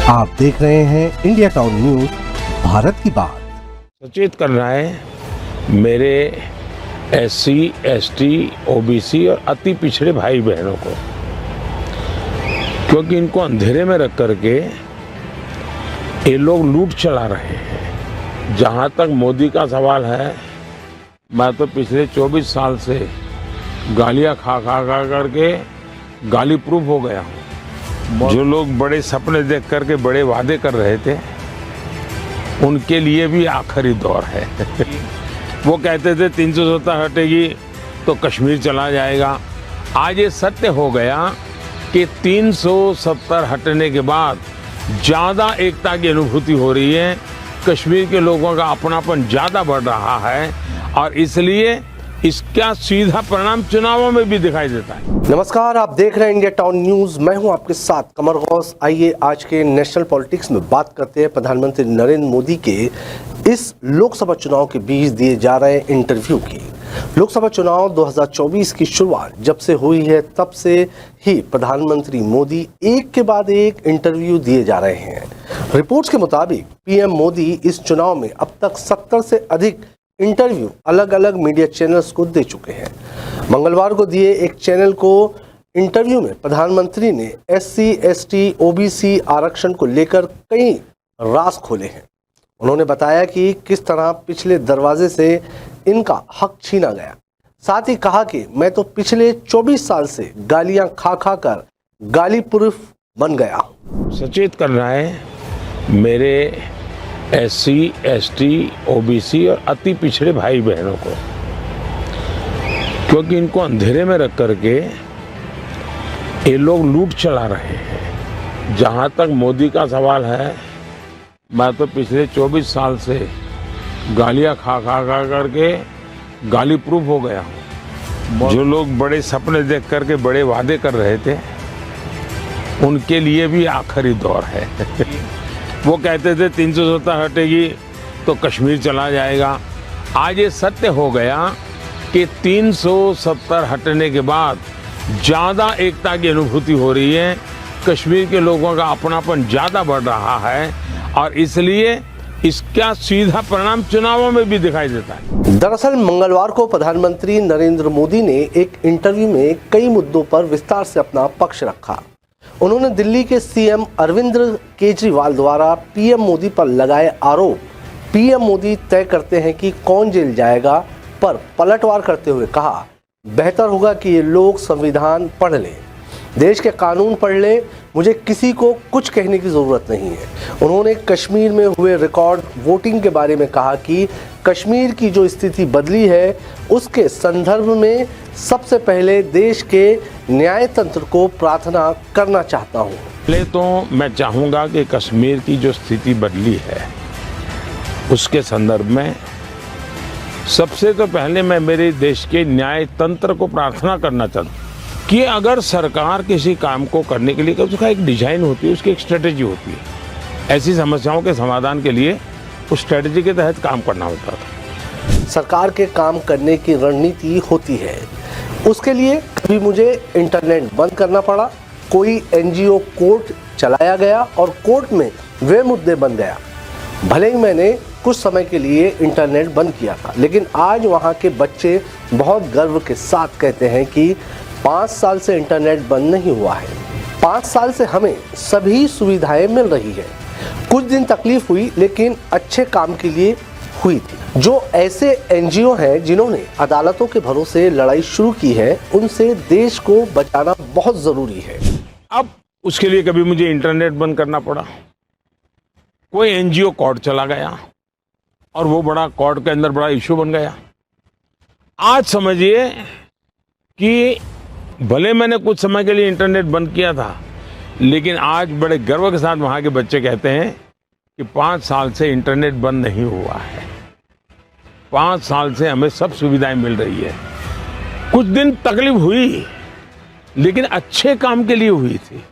आप देख रहे हैं इंडिया टाउन न्यूज, भारत की बात। सचेत करना है मेरे एससी, एसटी, ओबीसी और अति पिछड़े भाई बहनों को, क्योंकि इनको अंधेरे में रख करके ये लोग लूट चला रहे हैं। जहाँ तक मोदी का सवाल है, मैं तो पिछले 24 साल से गालियाँ खा करके गाली प्रूफ हो गया हूँ। जो लोग बड़े सपने देख करके बड़े वादे कर रहे थे, उनके लिए भी आखिरी दौर है। वो कहते थे 370 हटेगी तो कश्मीर चला जाएगा। आज ये सत्य हो गया कि 370 हटने के बाद ज़्यादा एकता की अनुभूति हो रही है। कश्मीर के लोगों का अपनापन ज़्यादा बढ़ रहा है और इसलिए इसका सीधा परिणाम चुनावों में भी दिखाई देता है। नमस्कार, आप देख रहे हैं इंडिया टाउन न्यूज। मैं हूं आपके साथ कमर गौस। आइए आज के नेशनल पॉलिटिक्स में बात करते हैं प्रधानमंत्री नरेंद्र मोदी के इस लोकसभा चुनाव के बीच दिए जा रहे इंटरव्यू की। लोकसभा चुनाव 2024 की शुरुआत जब से हुई है, तब से ही प्रधानमंत्री मोदी एक के बाद एक इंटरव्यू दिए जा रहे हैं। रिपोर्ट्स के मुताबिक पीएम मोदी इस चुनाव में अब तक 70 से अधिक इंटरव्यू अलग अलग मीडिया चैनल्स को दे चुके हैं। मंगलवार को दिए एक चैनल को इंटरव्यू में प्रधानमंत्री ने एससी, एसटी, ओबीसी आरक्षण को लेकर कई राज खोले हैं। उन्होंने बताया कि किस तरह पिछले दरवाजे से इनका हक छीना गया। साथ ही कहा कि मैं तो पिछले 24 साल से गालियां खा कर गाली प्रूफ बन गया। सचेत करना है मेरे एससी, एसटी, ओबीसी और अति पिछड़े भाई बहनों को, क्योंकि इनको अंधेरे में रख करके ये लोग लूट चला रहे हैं। जहाँ तक मोदी का सवाल है, मैं तो पिछले 24 साल से गालियाँ खा करके गाली प्रूफ हो गया हूँ। जो लोग बड़े सपने देख करके बड़े वादे कर रहे थे, उनके लिए भी आखिरी दौर है। वो कहते थे 370 हटेगी तो कश्मीर चला जाएगा। आज ये सत्य हो गया कि 370 हटने के बाद ज़्यादा एकता की अनुभूति हो रही है। कश्मीर के लोगों का अपनापन ज़्यादा बढ़ रहा है और इसलिए इसका सीधा परिणाम चुनावों में भी दिखाई देता है। दरअसल मंगलवार को प्रधानमंत्री नरेंद्र मोदी ने एक इंटरव्यू में कई मुद्दों पर विस्तार से अपना पक्ष रखा। उन्होंने दिल्ली के सीएम अरविंद केजरीवाल द्वारा पीएम मोदी पर लगाए आरोप, पीएम मोदी तय करते हैं कि कौन जेल जाएगा, पर पलटवार करते हुए कहा, बेहतर होगा कि ये लोग संविधान पढ़ लें, देश के कानून पढ़ लें, मुझे किसी को कुछ कहने की ज़रूरत नहीं है। उन्होंने कश्मीर में हुए रिकॉर्ड वोटिंग के बारे में कहा कि कश्मीर की जो स्थिति बदली है, उसके संदर्भ में सबसे पहले देश के न्याय तंत्र को प्रार्थना करना चाहता हूँ। पहले तो मैं चाहूँगा कि कश्मीर की जो स्थिति बदली है, उसके संदर्भ में सबसे तो पहले मैं मेरे देश के न्याय तंत्र को प्रार्थना करना चाहता हूँ कि अगर सरकार किसी काम को करने के लिए, उसका एक डिजाइन होती है, उसकी एक स्ट्रेटेजी होती है। ऐसी समस्याओं के समाधान के लिए उस स्ट्रेटेजी के तहत काम करना होता था। सरकार के काम करने की रणनीति होती है, उसके लिए कभी मुझे इंटरनेट बंद करना पड़ा, कोई एनजीओ कोर्ट चलाया गया और कोर्ट में वे मुद्दे बन गया। भले ही मैंने कुछ समय के लिए इंटरनेट बंद किया था, लेकिन आज वहाँ के बच्चे बहुत गर्व के साथ कहते हैं कि 5 साल से इंटरनेट बंद नहीं हुआ है। 5 साल से हमें सभी सुविधाएं मिल रही है। कुछ दिन तकलीफ हुई, लेकिन अच्छे काम के लिए हुई थी। जो ऐसे एनजीओ हैं जिन्होंने अदालतों के भरोसे लड़ाई शुरू की है, उनसे देश को बचाना बहुत जरूरी है। अब उसके लिए कभी मुझे इंटरनेट बंद करना पड़ा, कोई एनजीओ कोर्ट चला गया और वो बड़ा कोर्ट के अंदर बड़ा इशू बन गया। आज समझिए कि भले मैंने कुछ समय के लिए इंटरनेट बंद किया था, लेकिन आज बड़े गर्व के साथ वहाँ के बच्चे कहते हैं कि 5 साल से इंटरनेट बंद नहीं हुआ है। 5 साल से हमें सब सुविधाएं मिल रही है। कुछ दिन तकलीफ हुई, लेकिन अच्छे काम के लिए हुई थी।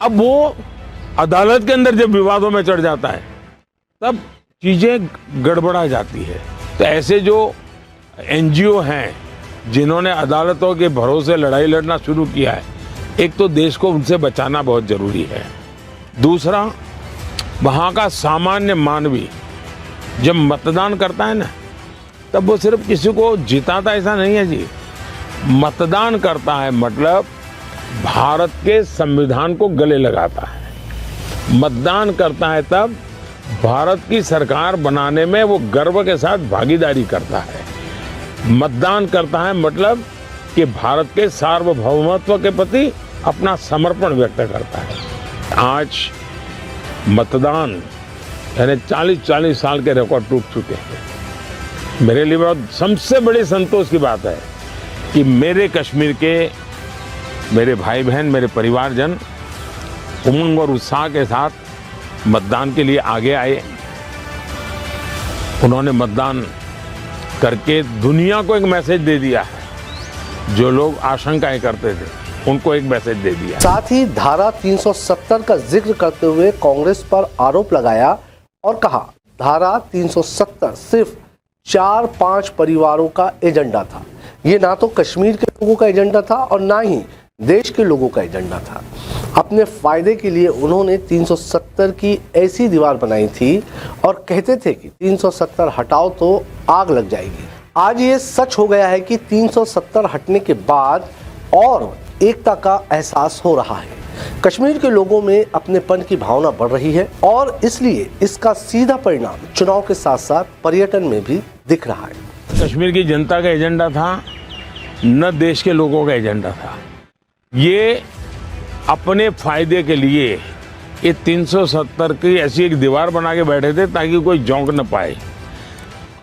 अब वो अदालत के अंदर जब विवादों में चढ़ जाता है, तब चीज़ें गड़बड़ा जाती है। तो ऐसे जो एनजीओ हैं जिन्होंने अदालतों के भरोसे लड़ाई लड़ना शुरू किया है, एक तो देश को उनसे बचाना बहुत जरूरी है। दूसरा, वहाँ का सामान्य मानवी जब मतदान करता है ना, तब वो सिर्फ किसी को जिताता ऐसा नहीं है जी। मतदान करता है मतलब भारत के संविधान को गले लगाता है। मतदान करता है तब भारत की सरकार बनाने में वो गर्व के साथ भागीदारी करता है। मतदान करता है मतलब कि भारत के सार्वभौमत्व के प्रति अपना समर्पण व्यक्त करता है। आज मतदान यानी 40-40 साल के रिकॉर्ड टूट चुके हैं। मेरे लिए बहुत सबसे बड़ी संतोष की बात है कि मेरे कश्मीर के मेरे भाई बहन, मेरे परिवारजन उमंग और उत्साह के साथ मतदान के लिए आगे आए। उन्होंने मतदान करके दुनिया को एक मैसेज दे दिया है। जो लोग आशंकाएं करते थे उनको एक मैसेज दे दिया। साथ ही धारा 370 का जिक्र करते हुए कांग्रेस पर आरोप लगाया और कहा धारा 370 सिर्फ 4-5 परिवारों का एजेंडा था। ये ना तो कश्मीर के लोगों का एजेंडा था और ना ही देश के लोगों का एजेंडा था। अपने फायदे के लिए उन्होंने 370 की ऐसी दीवार बनाई थी और कहते थे कि 370 हटाओ तो आग लग जाएगी। आज ये सच हो गया है कि 370 हटने के बाद और एकता का एहसास हो रहा है। कश्मीर के लोगों में अपनेपन की भावना बढ़ रही है और इसलिए इसका सीधा परिणाम चुनाव के साथ साथ पर्यटन में भी दिख रहा है। कश्मीर की जनता का एजेंडा था, न देश के लोगों का एजेंडा था। ये अपने फायदे के लिए ये 370 की ऐसी एक दीवार बना के बैठे थे ताकि कोई झोंक न पाए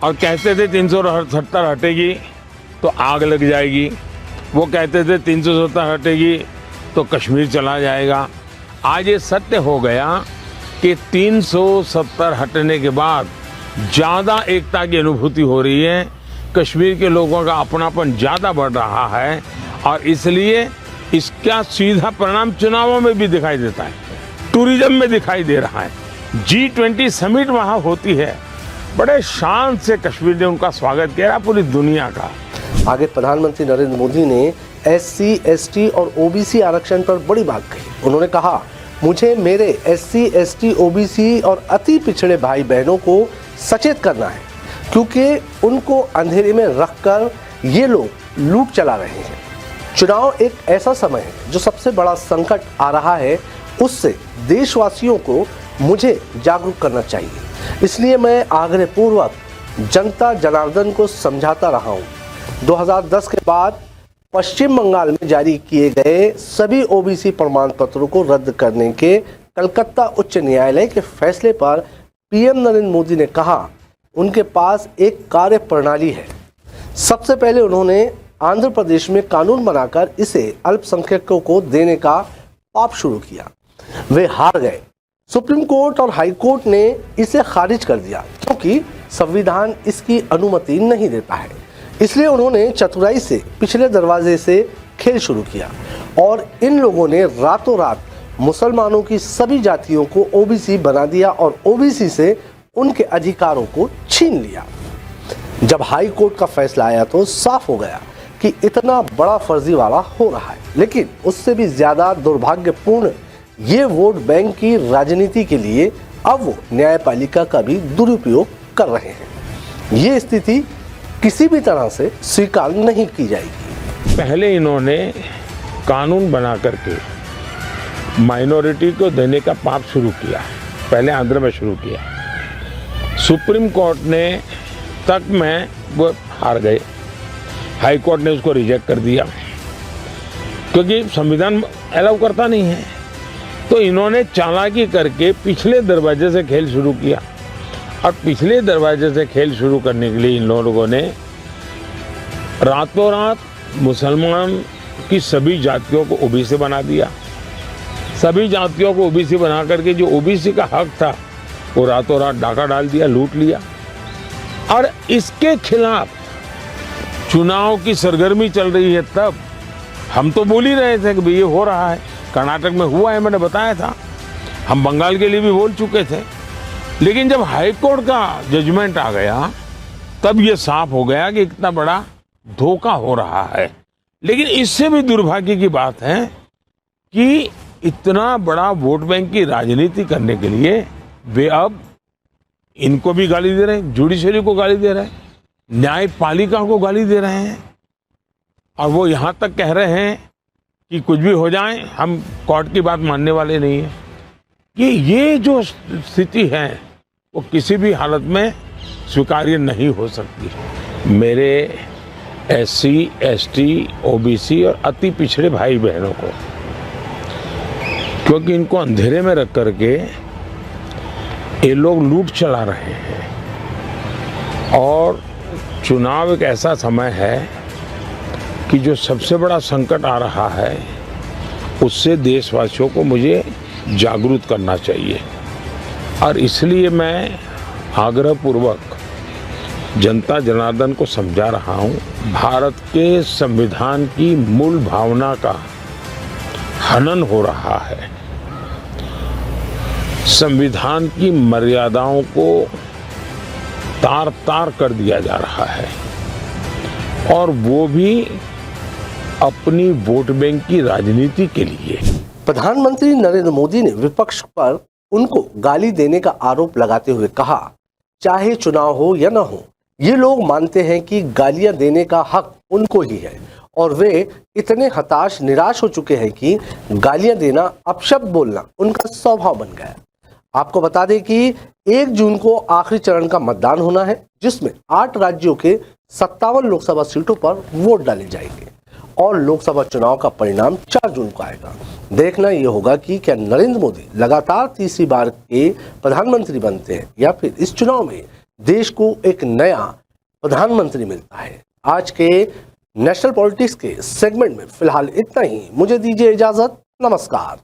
और कहते थे 370 हटेगी तो आग लग जाएगी। वो कहते थे 370 हटेगी तो कश्मीर चला जाएगा। आज ये सत्य हो गया कि 370 हटने के बाद ज़्यादा एकता की अनुभूति हो रही है। कश्मीर के लोगों का अपनापन ज़्यादा बढ़ रहा है और इसलिए इसका सीधा परिणाम चुनावों में भी दिखाई देता है, टूरिज्म में दिखाई दे रहा है। G20 समिट वहाँ होती है, बड़े शान से कश्मीर ने उनका स्वागत किया पूरी दुनिया का। आगे प्रधानमंत्री नरेंद्र मोदी ने SC, ST और OBC आरक्षण पर बड़ी बात कही। उन्होंने कहा मुझे मेरे SC, ST, OBC और अति पिछड़े भाई बहनों को सचेत करना है क्योंकि उनको अंधेरे में रखकर ये लोग लूट चला रहे हैं। चुनाव एक ऐसा समय है जो सबसे बड़ा संकट आ रहा है, उससे देशवासियों को मुझे जागरूक करना चाहिए। इसलिए मैं आग्रहपूर्वक जनता जनार्दन को समझाता रहा हूँ। 2010 के बाद पश्चिम बंगाल में जारी किए गए सभी OBC प्रमाण पत्रों को रद्द करने के कलकत्ता उच्च न्यायालय के फैसले पर PM नरेंद्र मोदी ने कहा उनके पास एक कार्य प्रणाली है। सबसे पहले उन्होंने आंध्र प्रदेश में कानून बनाकर इसे अल्पसंख्यकों को देने का पाप शुरू किया। वे हार गए। सुप्रीम कोर्ट और हाई कोर्ट ने इसे खारिज कर दिया क्योंकि संविधान इसकी अनुमति नहीं देता है। इसलिए उन्होंने चतुराई से पिछले दरवाजे से खेल शुरू किया और इन लोगों ने रातों रात मुसलमानों की सभी जातियों को OBC बना दिया और OBC से उनके अधिकारों को छीन लिया। जब हाई कोर्ट का फैसला आया तो साफ हो गया कि इतना बड़ा फर्जीवाड़ा हो रहा है। लेकिन उससे भी ज्यादा दुर्भाग्यपूर्ण ये वोट बैंक की राजनीति के लिए अब वो न्यायपालिका का भी दुरुपयोग कर रहे हैं। ये स्थिति किसी भी तरह से स्वीकार नहीं की जाएगी। पहले इन्होंने कानून बना करके माइनॉरिटी को देने का पाप शुरू किया। पहले आंध्र में शुरू किया। सुप्रीम कोर्ट ने तक में वो हार गए। हाई कोर्ट ने उसको रिजेक्ट कर दिया क्योंकि संविधान अलाउ करता नहीं है। तो इन्होंने चालाकी करके पिछले दरवाजे से खेल शुरू किया और पिछले दरवाजे से खेल शुरू करने के लिए इन लोगों ने रातों रात मुसलमान की सभी जातियों को OBC बना दिया। सभी जातियों को OBC बना करके जो OBC का हक था वो रातों रात डाका डाल दिया, लूट लिया। और इसके खिलाफ चुनाव की सरगर्मी चल रही है। तब हम तो बोल ही रहे थे कि भाई ये हो रहा है, कर्नाटक में हुआ है, मैंने बताया था। हम बंगाल के लिए भी बोल चुके थे। लेकिन जब हाई कोर्ट का जजमेंट आ गया तब ये साफ हो गया कि इतना बड़ा धोखा हो रहा है। लेकिन इससे भी दुर्भाग्य की बात है कि इतना बड़ा वोट बैंक की राजनीति करने के लिए वे अब इनको भी गाली दे रहे हैं, जुडिशरी को गाली दे रहे हैं, न्यायपालिका को गाली दे रहे हैं, और वो यहाँ तक कह रहे हैं कि कुछ भी हो जाए हम कोर्ट की बात मानने वाले नहीं हैं। ये जो स्थिति है वो किसी भी हालत में स्वीकार्य नहीं हो सकती। मेरे SC, ST, OBC और अति पिछड़े भाई बहनों को, क्योंकि इनको अंधेरे में रख करके ये लोग लूट चला रहे हैं, और चुनाव एक ऐसा समय है कि जो सबसे बड़ा संकट आ रहा है उससे देशवासियों को मुझे जागरूक करना चाहिए। और इसलिए मैं आग्रहपूर्वक जनता जनार्दन को समझा रहा हूँ, भारत के संविधान की मूल भावना का हनन हो रहा है, संविधान की मर्यादाओं को तार तार कर दिया जा रहा है, और वो भी अपनी वोट बैंक की राजनीति के लिए। प्रधानमंत्री नरेंद्र मोदी ने विपक्ष पर उनको गाली देने का आरोप लगाते हुए कहा, चाहे चुनाव हो या न हो, ये लोग मानते हैं कि गालियां देने का हक उनको ही है, और वे इतने हताश निराश हो चुके हैं कि गालियां देना, अपशब्द बोलना उनका स्वभाव बन गया। आपको बता दें कि 1 जून को आखिरी चरण का मतदान होना है, जिसमें 8 राज्यों के 57 लोकसभा सीटों पर वोट डाले जाएंगे, और लोकसभा चुनाव का परिणाम 4 जून को आएगा। देखना यह होगा कि क्या नरेंद्र मोदी लगातार तीसरी बार के प्रधानमंत्री बनते हैं, या फिर इस चुनाव में देश को एक नया प्रधानमंत्री मिलता है। आज के नेशनल पॉलिटिक्स के सेगमेंट में फिलहाल इतना ही। मुझे दीजिए इजाजत। नमस्कार।